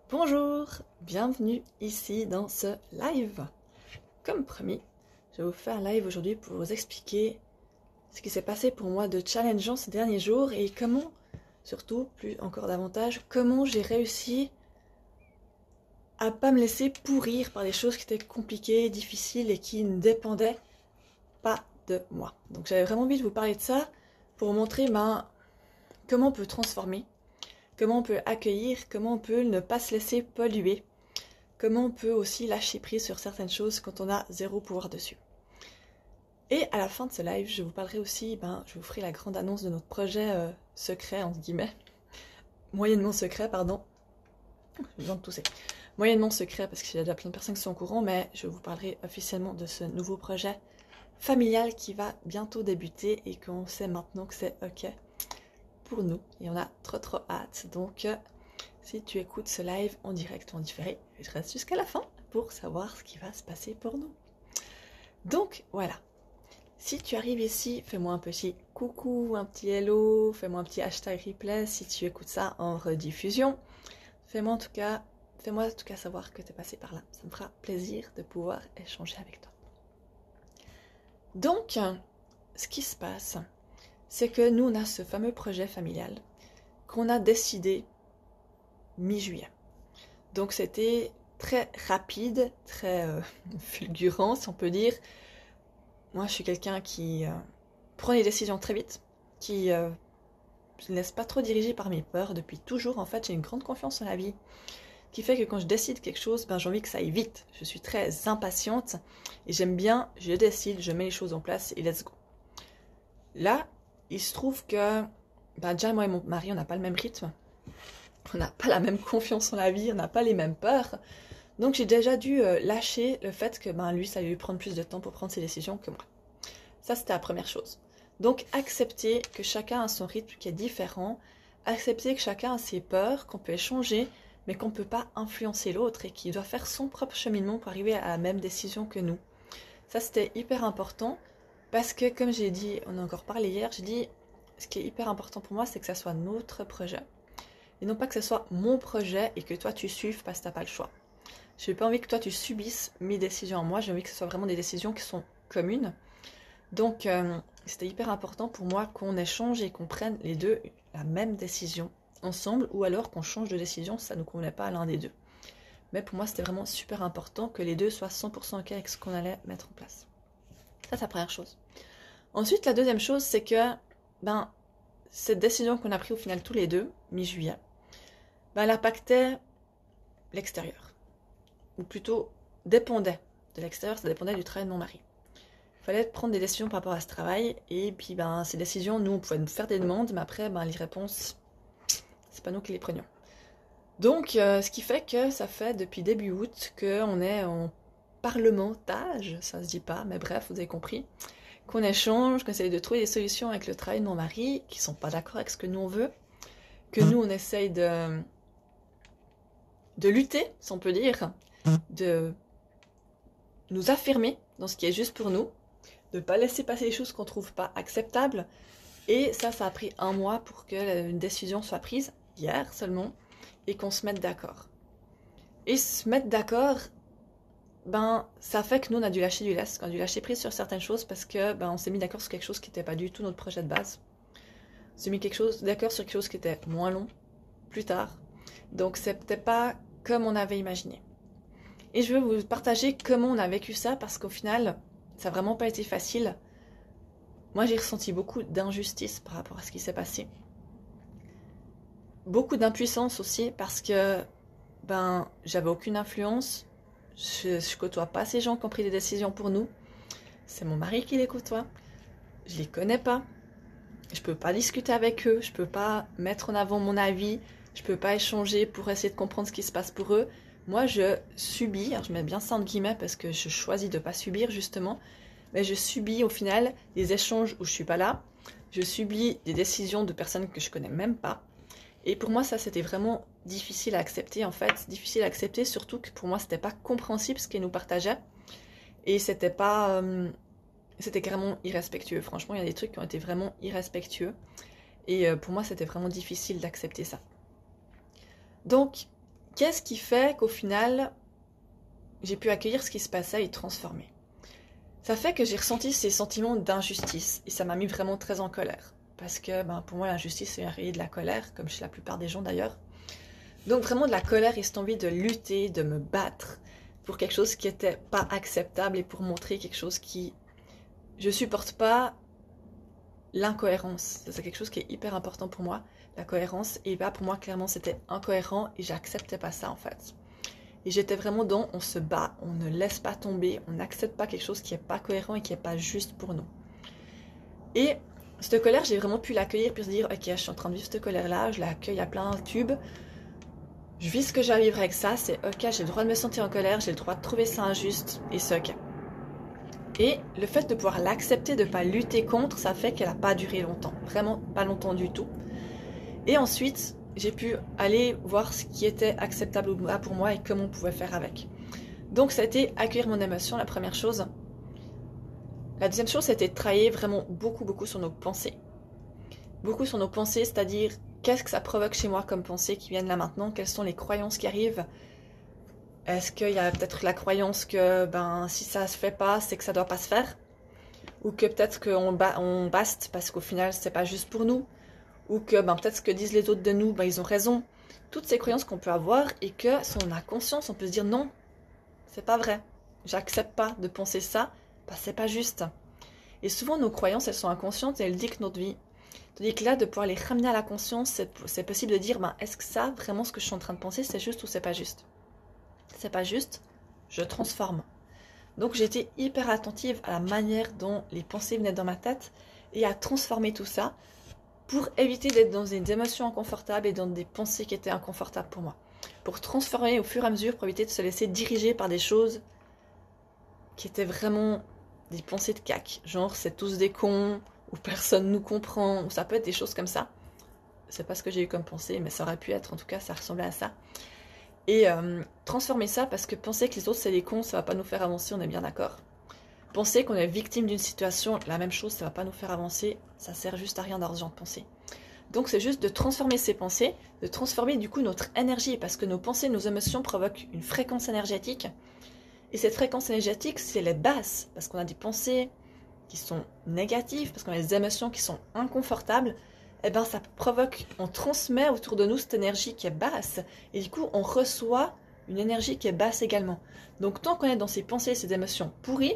Bonjour, bienvenue ici dans ce live. Comme promis, je vais vous faire un live aujourd'hui pour vous expliquer ce qui s'est passé pour moi de challengeant ces derniers jours et comment, surtout, plus encore davantage, comment j'ai réussi à pas me laisser pourrir par des choses qui étaient compliquées, difficiles et qui ne dépendaient pas de moi. Donc j'avais vraiment envie de vous parler de ça pour vous montrer comment on peut transformer, comment on peut accueillir, comment on peut ne pas se laisser polluer, comment on peut aussi lâcher prise sur certaines choses quand on a zéro pouvoir dessus. Et à la fin de ce live, je vous parlerai aussi, je vous ferai la grande annonce de notre projet secret, entre guillemets, moyennement secret, pardon, je viens de tousser, moyennement secret parce qu'il y a déjà plein de personnes qui sont au courant, mais je vous parlerai officiellement de ce nouveau projet familial qui va bientôt débuter et qu'on sait maintenant que c'est ok pour nous et on a trop hâte. Donc si tu écoutes ce live en direct ou en différé, je reste jusqu'à la fin pour savoir ce qui va se passer pour nous. Donc voilà, si tu arrives ici, fais-moi un petit coucou, un petit hello, fais-moi un petit hashtag replay si tu écoutes ça en rediffusion. Fais-moi en tout cas savoir que tu es passé par là, ça me fera plaisir de pouvoir échanger avec toi. Donc, ce qui se passe, c'est que nous, on a ce fameux projet familial qu'on a décidé mi-juillet. Donc c'était très rapide, très fulgurant, si on peut dire. Moi, je suis quelqu'un qui prend les décisions très vite, qui ne se laisse pas trop diriger par mes peurs depuis toujours. En fait, j'ai une grande confiance en la vie, qui fait que quand je décide quelque chose, j'ai envie que ça aille vite. Je suis très impatiente et j'aime bien, je décide, je mets les choses en place et let's go. Là, il se trouve que déjà moi et mon mari, on n'a pas le même rythme. On n'a pas la même confiance en la vie, on n'a pas les mêmes peurs. Donc j'ai déjà dû lâcher le fait que lui, ça allait lui prendre plus de temps pour prendre ses décisions que moi. Ça, c'était la première chose. Donc accepter que chacun a son rythme qui est différent, accepter que chacun a ses peurs, qu'on peut échanger, mais qu'on ne peut pas influencer l'autre et qu'il doit faire son propre cheminement pour arriver à la même décision que nous. Ça, c'était hyper important parce que, comme j'ai dit, on a encore parlé hier, j'ai dit, ce qui est hyper important pour moi, c'est que ça soit notre projet. Et non pas que ce soit mon projet et que toi, tu suives parce que tu n'as pas le choix. Je n'ai pas envie que toi, tu subisses mes décisions en moi. J'ai envie que ce soit vraiment des décisions qui sont communes. Donc, c'était hyper important pour moi qu'on échange et qu'on prenne les deux la même décision ensemble ou alors qu'on change de décision si ça ne nous convenait pas à l'un des deux. Mais pour moi, c'était vraiment super important que les deux soient 100% ok avec ce qu'on allait mettre en place. Ça, c'est la première chose. Ensuite, la deuxième chose, c'est que cette décision qu'on a prise au final tous les deux, mi-juillet, elle impactait l'extérieur. Ou plutôt dépendait de l'extérieur, ça dépendait du travail de mon mari. Il fallait prendre des décisions par rapport à ce travail, et puis ces décisions, nous, on pouvait nous faire des demandes, mais après, les réponses, c'est pas nous qui les prenions. Donc, ce qui fait que ça fait depuis début août qu'on est en parlementage, ça se dit pas, mais bref, vous avez compris, qu'on échange, qu'on essaye de trouver des solutions avec le travail de mon mari, qui sont pas d'accord avec ce que nous on veut, que nous on essaye de lutter, si on peut dire, de nous affirmer dans ce qui est juste pour nous, de ne pas laisser passer les choses qu'on ne trouve pas acceptables. Et ça a pris 1 mois pour que une décision soit prise, hier seulement, et qu'on se mette d'accord. Et se mettre d'accord, ça fait que nous, on a dû lâcher du lest, on a dû lâcher prise sur certaines choses parce que on s'est mis d'accord sur quelque chose qui n'était pas du tout notre projet de base. On s'est mis d'accord sur quelque chose qui était moins long, plus tard. Donc, c'était pas comme on avait imaginé. Et je veux vous partager comment on a vécu ça parce qu'au final, ça n'a vraiment pas été facile. Moi, j'ai ressenti beaucoup d'injustice par rapport à ce qui s'est passé. Beaucoup d'impuissance aussi parce que j'avais aucune influence. Je côtoie pas ces gens qui ont pris des décisions pour nous. C'est mon mari qui les côtoie. Je les connais pas. Je peux pas discuter avec eux. Je peux pas mettre en avant mon avis. Je peux pas échanger pour essayer de comprendre ce qui se passe pour eux. Moi, je subis, je mets bien ça en guillemets parce que je choisis de ne pas subir justement, mais je subis au final des échanges où je ne suis pas là, je subis des décisions de personnes que je ne connais même pas, et pour moi ça c'était vraiment difficile à accepter en fait, difficile à accepter surtout que pour moi c'était pas compréhensible ce qu'ils nous partageaient, et c'était carrément irrespectueux, franchement il y a des trucs qui ont été vraiment irrespectueux, et pour moi c'était vraiment difficile d'accepter ça. Donc, qu'est-ce qui fait qu'au final, j'ai pu accueillir ce qui se passait et transformer? Ça fait que j'ai ressenti ces sentiments d'injustice et ça m'a mis vraiment très en colère. Parce que pour moi, l'injustice, c'est réveiller de la colère, comme chez la plupart des gens d'ailleurs. Donc vraiment de la colère et cette envie de lutter, de me battre pour quelque chose qui n'était pas acceptable et pour montrer quelque chose qui... Je supporte pas l'incohérence. C'est quelque chose qui est hyper important pour moi, la cohérence. Et pour moi, clairement, c'était incohérent et j'acceptais pas ça en fait. Et j'étais vraiment dans on se bat, on ne laisse pas tomber, on n'accepte pas quelque chose qui n'est pas cohérent et qui n'est pas juste pour nous. Et cette colère, j'ai vraiment pu l'accueillir puis se dire ok, je suis en train de vivre cette colère-là, je l'accueille à plein tube. Je vis ce que j'ai à vivre avec ça, c'est ok, j'ai le droit de me sentir en colère, j'ai le droit de trouver ça injuste et c'est ok. Et le fait de pouvoir l'accepter, de ne pas lutter contre, ça fait qu'elle n'a pas duré longtemps, vraiment pas longtemps du tout. Et ensuite, j'ai pu aller voir ce qui était acceptable pour moi et comment on pouvait faire avec. Donc ça a été accueillir mon émotion, la première chose. La deuxième chose, c'était de travailler vraiment beaucoup sur nos pensées. Beaucoup sur nos pensées, c'est-à-dire qu'est-ce que ça provoque chez moi comme pensées qui viennent là maintenant, quelles sont les croyances qui arrivent. Est-ce qu'il y a peut-être la croyance que si ça se fait pas, c'est que ça doit pas se faire? Ou que peut-être qu'on baste parce qu'au final, c'est pas juste pour nous? Ou que peut-être ce que disent les autres de nous, ils ont raison. Toutes ces croyances qu'on peut avoir et que si on a conscience, on peut se dire non, c'est pas vrai. J'accepte pas de penser ça, c'est pas juste. Et souvent nos croyances, elles sont inconscientes et elles dictent notre vie. Tandis que là, de pouvoir les ramener à la conscience, c'est possible de dire est-ce que ça, vraiment ce que je suis en train de penser, c'est juste ou c'est pas juste? C'est pas juste, je transforme. Donc j'ai été hyper attentive à la manière dont les pensées venaient dans ma tête et à transformer tout ça pour éviter d'être dans des émotions inconfortables et dans des pensées qui étaient inconfortables pour moi. Pour transformer au fur et à mesure, pour éviter de se laisser diriger par des choses qui étaient vraiment des pensées de cac. Genre, c'est tous des cons, ou personne nous comprend, ou ça peut être des choses comme ça. C'est pas ce que j'ai eu comme pensée, mais ça aurait pu être, en tout cas, ça ressemblait à ça. Et transformer ça, parce que penser que les autres c'est des cons, ça va pas nous faire avancer, on est bien d'accord. Penser qu'on est victime d'une situation, la même chose, ça va pas nous faire avancer, ça sert juste à rien dans ce genre de pensée. Donc c'est juste de transformer ces pensées, de transformer du coup notre énergie, parce que nos pensées, nos émotions provoquent une fréquence énergétique. Et cette fréquence énergétique, si elle est basse, parce qu'on a des pensées qui sont négatives, parce qu'on a des émotions qui sont inconfortables, ça provoque, on transmet autour de nous cette énergie qui est basse, et du coup on reçoit une énergie qui est basse également. Donc tant qu'on est dans ces pensées, ces émotions pourries,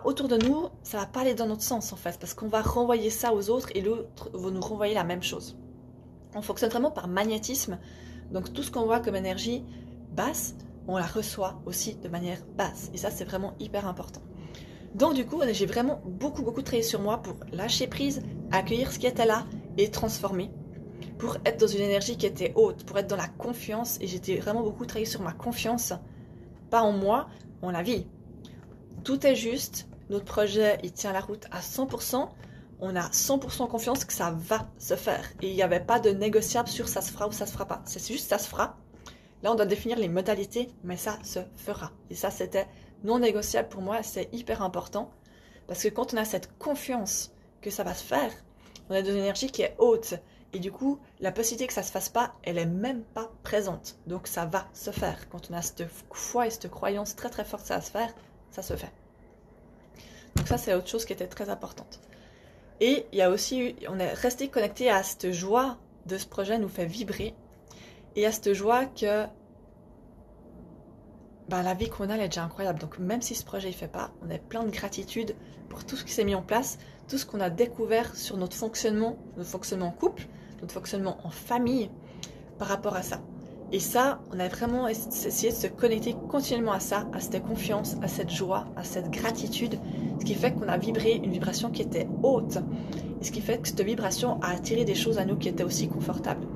autour de nous, ça va pas aller dans notre sens en fait, parce qu'on va renvoyer ça aux autres et l'autre va nous renvoyer la même chose. On fonctionne vraiment par magnétisme, donc tout ce qu'on voit comme énergie basse, on la reçoit aussi de manière basse, et ça c'est vraiment hyper important. Donc du coup, j'ai vraiment beaucoup travaillé sur moi pour lâcher prise, accueillir ce qui était là et transformer. Pour être dans une énergie qui était haute, pour être dans la confiance. Et j'étais vraiment beaucoup travaillé sur ma confiance. Pas en moi, en la vie. Tout est juste. Notre projet, il tient la route à 100%. On a 100% confiance que ça va se faire. Et il n'y avait pas de négociable sur ça se fera ou ça se fera pas. C'est juste ça se fera. Là, on doit définir les modalités, mais ça se fera. Et ça, c'était non négociable pour moi, c'est hyper important. Parce que quand on a cette confiance que ça va se faire, on a de l'énergie qui est haute. Et du coup, la possibilité que ça ne se fasse pas, elle n'est même pas présente. Donc ça va se faire. Quand on a cette foi et cette croyance très forte que ça va se faire, ça se fait. Donc ça, c'est autre chose qui était très importante. Et il y a aussi, on est resté connecté à cette joie de ce projet, nous fait vibrer. Et à cette joie que la vie qu'on a, elle est déjà incroyable. Donc même si ce projet ne fait pas, on est plein de gratitude pour tout ce qui s'est mis en place, tout ce qu'on a découvert sur notre fonctionnement en couple, notre fonctionnement en famille par rapport à ça. Et ça, on a vraiment essayé de se connecter continuellement à ça, à cette confiance, à cette joie, à cette gratitude, ce qui fait qu'on a vibré une vibration qui était haute, et ce qui fait que cette vibration a attiré des choses à nous qui étaient aussi confortables.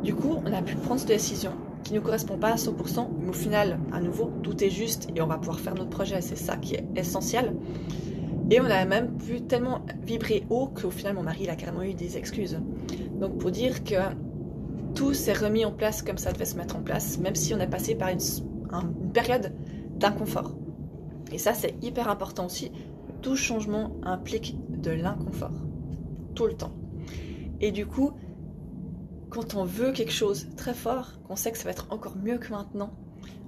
Du coup, on a pu prendre cette décision qui ne nous correspond pas à 100%, mais au final, à nouveau, tout est juste et on va pouvoir faire notre projet, c'est ça qui est essentiel. Et on a même pu tellement vibrer haut qu'au final, mon mari, il a carrément eu des excuses. Donc pour dire que tout s'est remis en place comme ça devait se mettre en place, même si on est passé par une période d'inconfort. Et ça, c'est hyper important aussi. Tout changement implique de l'inconfort, tout le temps. Et du coup, quand on veut quelque chose très fort, qu'on sait que ça va être encore mieux que maintenant,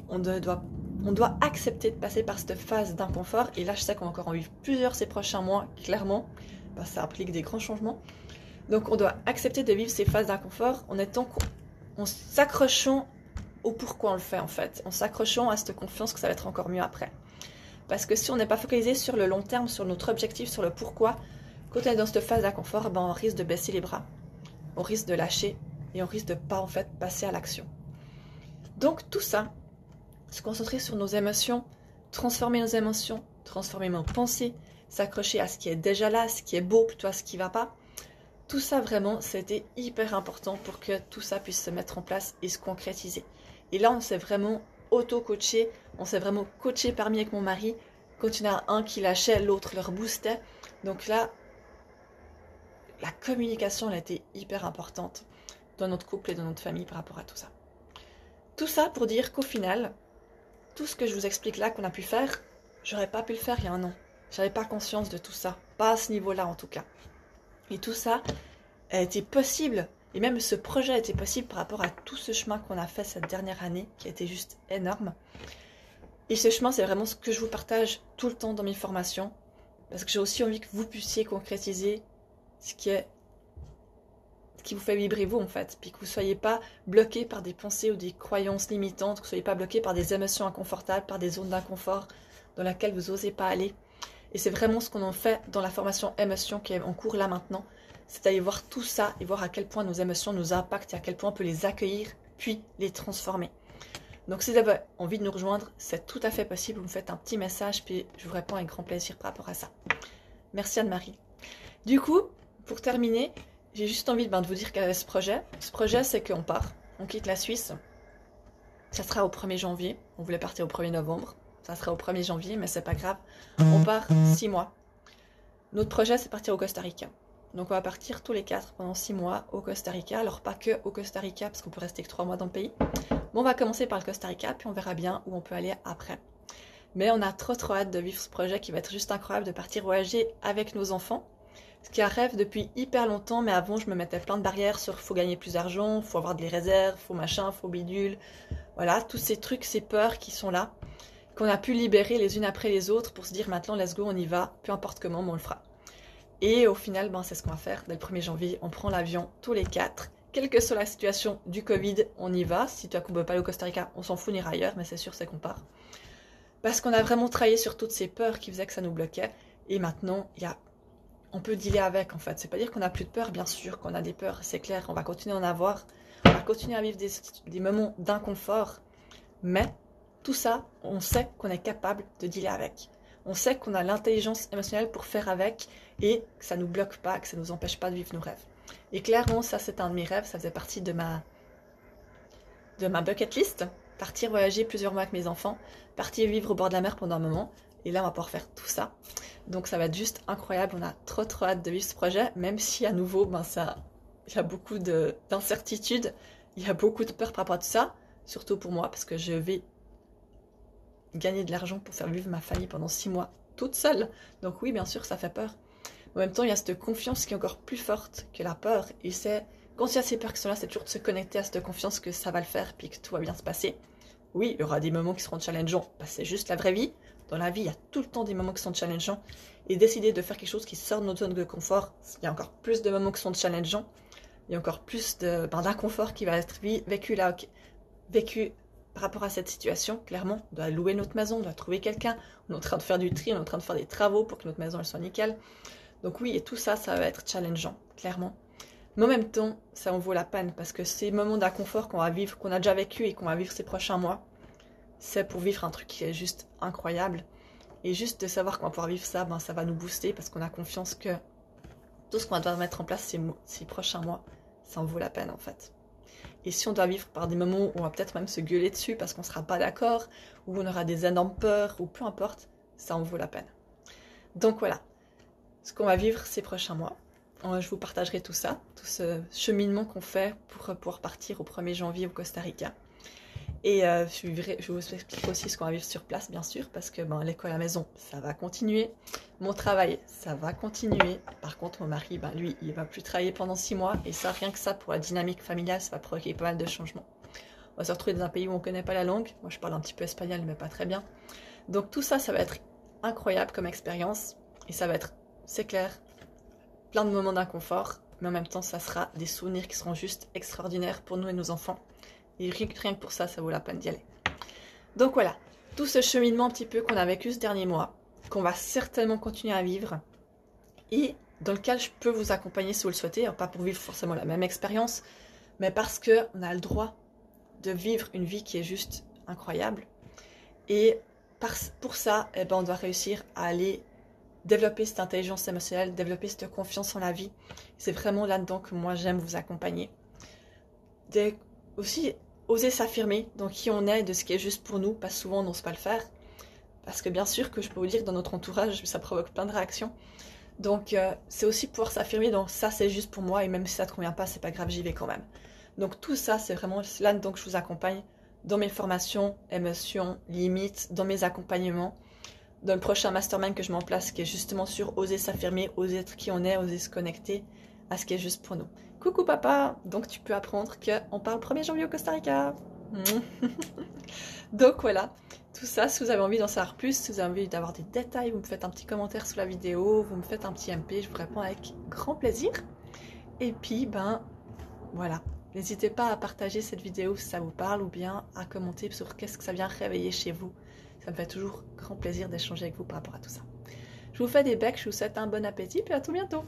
on doit accepter de passer par cette phase d'inconfort. Et là, je sais qu'on va encore en vivre plusieurs ces prochains mois, clairement. Ça implique des grands changements. Donc, on doit accepter de vivre ces phases d'inconfort en s'accrochant au pourquoi on le fait, en fait. En s'accrochant à cette confiance que ça va être encore mieux après. Parce que si on n'est pas focalisé sur le long terme, sur notre objectif, sur le pourquoi, quand on est dans cette phase d'inconfort, on risque de baisser les bras. On risque de lâcher et on risque de pas en fait passer à l'action. Donc tout ça, se concentrer sur nos émotions, transformer nos émotions, transformer nos pensées, s'accrocher à ce qui est déjà là, ce qui est beau plutôt à ce qui va pas. Tout ça vraiment, c'était hyper important pour que tout ça puisse se mettre en place et se concrétiser. Et là, on s'est vraiment auto-coaché, on s'est vraiment coaché parmi avec mon mari. Quand il y en a un qui lâchait, l'autre le reboostait. Donc là, la communication, elle a été hyper importante dans notre couple et dans notre famille par rapport à tout ça. Tout ça pour dire qu'au final, tout ce que je vous explique là qu'on a pu faire, j'aurais pas pu le faire il y a un an. J'avais pas conscience de tout ça, pas à ce niveau-là en tout cas. Et tout ça a été possible, et même ce projet a été possible par rapport à tout ce chemin qu'on a fait cette dernière année, qui a été juste énorme. Et ce chemin, c'est vraiment ce que je vous partage tout le temps dans mes formations, parce que j'ai aussi envie que vous puissiez concrétiser ce qui vous fait vibrer vous en fait, puis que vous ne soyez pas bloqué par des pensées ou des croyances limitantes, que vous ne soyez pas bloqué par des émotions inconfortables, par des zones d'inconfort dans lesquelles vous n'osez pas aller. Et c'est vraiment ce qu'on en fait dans la formation émotions qui est en cours là maintenant, c'est d'aller voir tout ça et voir à quel point nos émotions nous impactent et à quel point on peut les accueillir puis les transformer. Donc si vous avez envie de nous rejoindre, c'est tout à fait possible, vous me faites un petit message puis je vous réponds avec grand plaisir par rapport à ça. Merci Anne-Marie. Du coup, pour terminer, j'ai juste envie de vous dire quel est ce projet. Ce projet, c'est qu'on part, on quitte la Suisse. Ça sera au 1er janvier. On voulait partir au 1er novembre. Ça sera au 1er janvier, mais c'est pas grave. On part 6 mois. Notre projet, c'est partir au Costa Rica. Donc on va partir tous les 4 pendant 6 mois au Costa Rica. Alors pas que au Costa Rica, parce qu'on peut rester que 3 mois dans le pays. Mais on va commencer par le Costa Rica, puis on verra bien où on peut aller après. Mais on a trop hâte de vivre ce projet qui va être juste incroyable, de partir voyager avec nos enfants. Ce qui rêve depuis hyper longtemps, mais avant je me mettais plein de barrières sur faut gagner plus d'argent, faut avoir des réserves, faut machin, faut bidule. Voilà, tous ces trucs, ces peurs qui sont là, qu'on a pu libérer les unes après les autres pour se dire maintenant let's go, on y va, peu importe comment, mais on le fera. Et au final, c'est ce qu'on va faire. Dès le 1er janvier, on prend l'avion tous les 4. Quelle que soit la situation du Covid, on y va. Si tu ne peux pas aller au Costa Rica, on s'en fout, on ira ailleurs, mais c'est sûr, c'est qu'on part. Parce qu'on a vraiment travaillé sur toutes ces peurs qui faisaient que ça nous bloquait. Et maintenant, on peut dealer avec en fait. C'est pas dire qu'on n'a plus de peur, bien sûr qu'on a des peurs, c'est clair, on va continuer à en avoir, on va continuer à vivre des moments d'inconfort, mais tout ça, on sait qu'on est capable de dealer avec. On sait qu'on a l'intelligence émotionnelle pour faire avec et que ça ne nous bloque pas, que ça ne nous empêche pas de vivre nos rêves. Et clairement, ça c'est un de mes rêves, ça faisait partie de ma bucket list, partir voyager plusieurs mois avec mes enfants, partir vivre au bord de la mer pendant un moment. Et là, on va pouvoir faire tout ça. Donc, ça va être juste incroyable. On a trop hâte de vivre ce projet, même si à nouveau, il y a beaucoup d'incertitudes. Il y a beaucoup de peur par rapport à tout ça, surtout pour moi, parce que je vais gagner de l'argent pour faire vivre ma famille pendant 6 mois toute seule. Donc oui, bien sûr, ça fait peur. En même temps, il y a cette confiance qui est encore plus forte que la peur. Et quand il y a ces peurs qui sont là, c'est toujours de se connecter à cette confiance que ça va le faire, puis que tout va bien se passer. Oui, il y aura des moments qui seront challengeants. C'est juste la vraie vie. Dans la vie, il y a tout le temps des moments qui sont challengeants. Et décider de faire quelque chose qui sort de notre zone de confort, il y a encore plus de moments qui sont challengeants. Il y a encore plus d'inconfort qui va être vécu par rapport à cette situation. Clairement, on doit louer notre maison, on doit trouver quelqu'un. On est en train de faire du tri, on est en train de faire des travaux pour que notre maison elle soit nickel. Donc oui, et tout ça, ça va être challengeant, clairement. Mais en même temps, ça en vaut la peine parce que ces moments d'inconfort qu'on va vivre, qu'on a déjà vécu et qu'on va vivre ces prochains mois, c'est pour vivre un truc qui est juste incroyable. Et juste de savoir qu'on va pouvoir vivre ça, ça va nous booster parce qu'on a confiance que tout ce qu'on va devoir mettre en place ces prochains mois, ça en vaut la peine en fait. Et si on doit vivre par des moments où on va peut-être même se gueuler dessus parce qu'on ne sera pas d'accord, où on aura des énormes peurs, ou peu importe, ça en vaut la peine. Donc voilà, ce qu'on va vivre ces prochains mois. Je vous partagerai tout ça, tout ce cheminement qu'on fait pour pouvoir partir au 1er janvier au Costa Rica. Et je vous expliquerai aussi ce qu'on va vivre sur place, bien sûr, parce que l'école à la maison, ça va continuer. Mon travail, ça va continuer. Par contre, mon mari, lui, il va plus travailler pendant 6 mois. Et ça, rien que ça, pour la dynamique familiale, ça va provoquer pas mal de changements. On va se retrouver dans un pays où on ne connaît pas la langue. Moi, je parle un petit peu espagnol, mais pas très bien. Donc tout ça, ça va être incroyable comme expérience. Et ça va être, c'est clair, plein de moments d'inconfort. Mais en même temps, ça sera des souvenirs qui seront juste extraordinaires pour nous et nos enfants. Et rien que pour ça, ça vaut la peine d'y aller. Donc voilà, tout ce cheminement un petit peu qu'on a vécu ce dernier mois, qu'on va certainement continuer à vivre, et dans lequel je peux vous accompagner si vous le souhaitez, alors pas pour vivre forcément la même expérience, mais parce qu'on a le droit de vivre une vie qui est juste incroyable. Et pour ça, on doit réussir à aller développer cette intelligence émotionnelle, développer cette confiance en la vie. C'est vraiment là-dedans que moi j'aime vous accompagner. Aussi, oser s'affirmer dans qui on est, de ce qui est juste pour nous, parce que souvent on n'ose pas le faire. Parce que bien sûr que je peux vous dire que dans notre entourage, ça provoque plein de réactions. Donc c'est aussi pouvoir s'affirmer, donc ça c'est juste pour moi, et même si ça ne te convient pas, c'est pas grave, j'y vais quand même. Donc tout ça, c'est vraiment là-dedans que je vous accompagne, dans mes formations, émotions, limites, dans mes accompagnements, dans le prochain mastermind que je mets en place, qui est justement sur oser s'affirmer, oser être qui on est, oser se connecter à ce qui est juste pour nous. Coucou papa, donc tu peux apprendre qu'on part le 1er janvier au Costa Rica. Donc voilà, tout ça, si vous avez envie d'en savoir plus, si vous avez envie d'avoir des détails, vous me faites un petit commentaire sous la vidéo, vous me faites un petit MP, je vous réponds avec grand plaisir. Et puis, voilà, n'hésitez pas à partager cette vidéo si ça vous parle, ou bien à commenter sur qu'est-ce que ça vient réveiller chez vous. Ça me fait toujours grand plaisir d'échanger avec vous par rapport à tout ça. Je vous fais des becs, je vous souhaite un bon appétit, puis à tout bientôt.